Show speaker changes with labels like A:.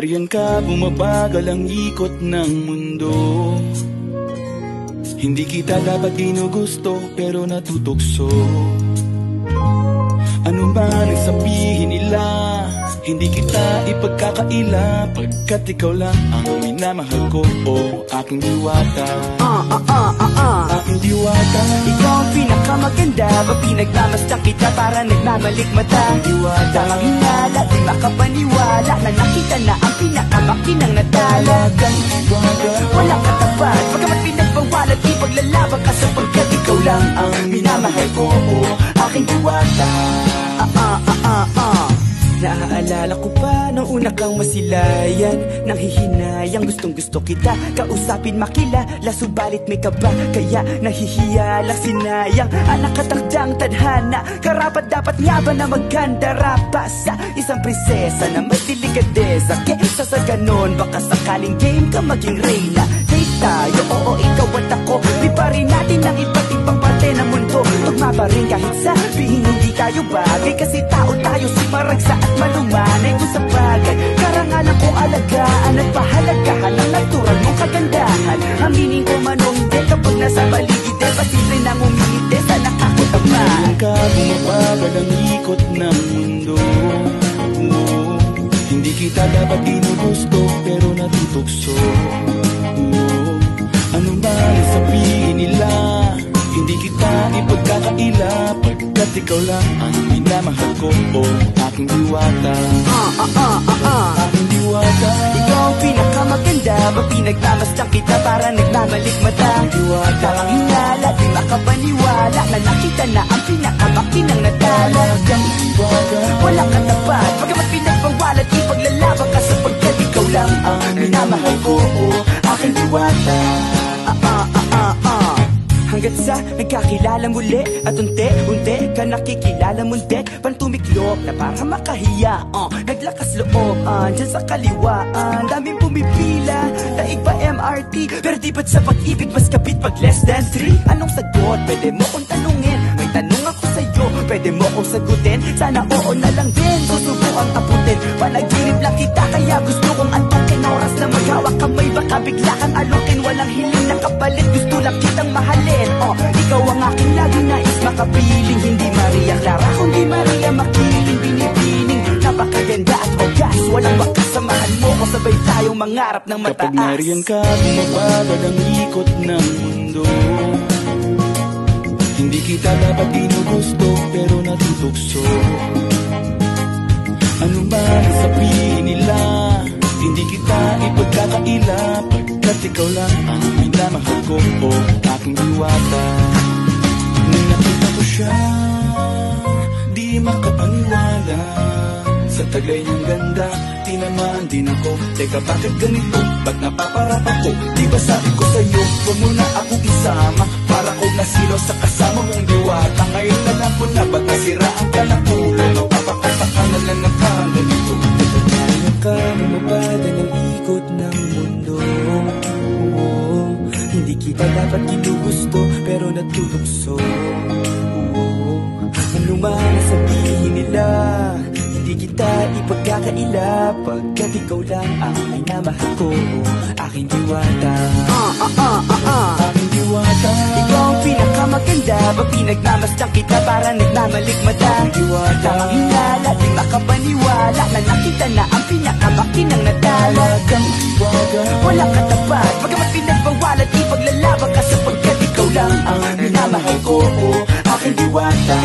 A: nariyan ka, bumabagal ang ikot ng mundo. Hindi kita dapat ginugusto, pero natutukso. Ano man ang sabihin nila, hindi kita ipagkakaila, pagkat ikaw lang ang minamahal ko, o aking diwata. Aking diwata.
B: Ikaw ang pinakamaganda, pag pinagmamasdan kita para nagmamalikmata. Diwata, tamang hinala, di makapaniwala na nakita na ang pinakamakinang natala.
A: Diwata,
B: walang katapat, pagkamat pinagbawalat, ipaglalaban ka sapagkat ikaw lang ang minamahal ko, o aking diwata. Naaalala ko pa nung una kang masilayan, nang hihinayang gustong gusto kita kausapin, makilala, subalit may kaba, kaya nahihiya lang sinayang ang nakatakdang tadhana. Karapat dapat nga ba na magkandara pa sa isang prinsesa na may delikadesa? Kesa sa ganon, baka sakaling game ka maging reyna. Date tayo, oo, ikaw at ako, liparin natin ang iba't ibang parte ng mundo. Tugma pa rin kahit sabihin hindi tayo bagay, kasi tao tayo, si maragsa at malumanay. Kung sa bagay, karangalan kong alagaan at pahalagahan ang natural mong kagandahan. Aminin ko man o hindi, kapag nasa paligid, pasimple nang umingiti sa nakakutama.
A: nariyan ka, bumabagal ang ikot ng mundo. Hindi kita dapat ginugusto, pero natutukso. Ano man ang sabihin nila, hindi kita ipagkakaila, pagkat ikaw lang ang minamahal ko, o aking diwata. Aking diwata.
B: Ikaw ang pinakamaganda, pag pinagmamasdan kita para nagmamalikmata.
A: Diwata,
B: tamang hinala, di makapaniwala na nakita na ang pinakamakinang natala.
A: diwata,
B: Walang katapat, pagkamat pinagbawalat, ipaglalaban ka sapagkat ikaw lang ang minamahal ko, o aking diwata. Hanggat sa nagkakilala muli at unti-unti ka nakikilala munti, pantumiklop na para makahiya. Naglakas loob dyan sa kaliwaan, daming pumipila, daig pa MRT, pero di ba't sa pag-ibig mas kapit pag less than 3? Anong sagot? Pwede mo kong tanungin, may tanong ako sa'yo, pwede mo kong sagutin, sana oo na lang din, susubukan aputin. Panaginip lang kita, kaya gusto kong antukin, oras na maghawak kamay, baka bigla kang alukin. Walang hiling na kapalit, gusto lang kitang mahalin. Ikaw ang aking lagi nais makapiling, hindi Maria Clara kundi Maria Makiling. Binibining, napakaganda at wagas, walang wakas, samahan mo ko, sabay tayong mangarap ng mataas.
A: kapag nariyan ka, bumabagal ang ikot ng mundo. Hindi kita dapat ginugusto, pero natutukso. Ano man ang sabihin nila, hindi kita ipagkakaila, pagkat ikaw lang ang minamahal ko, o aking diwata. Nung nakita ko siya, di makapaniwala, sa taglay niyang ganda, tinamaan din ako. Teka, bakit ganito? Ba't napaparap ako? Di ba sabi ko sa'yo, huwag mo na akong isama, para ko nasilo sa kasama mong diwata. Ngayon na lang po na, ba't nasiraan ka ng ulo? Mapapakapakan na lang ng ganito.
B: Nariyan ka, bumabada ng ikot ng mundo. Hindi kita dapat ginugusto, pero natutukso. Ano man ang sabihin nila, hindi kita ipagkakaila, pagkat ikaw lang ang minamahal ko, aking diwata.
A: Aking diwata.
B: Ikaw ang pinakamaganda, pag pinagmamasdan kita para nagmamalikmata.
A: Diwata,
B: tamang hinala, di makapaniwala na nakita na ang pinakamakinang natala.
A: diwata.
B: Walang katapat, pagkamat pinagbawalat, ipaglalaban ka sapagkat ikaw lang ang minamahal ko, o aking diwata.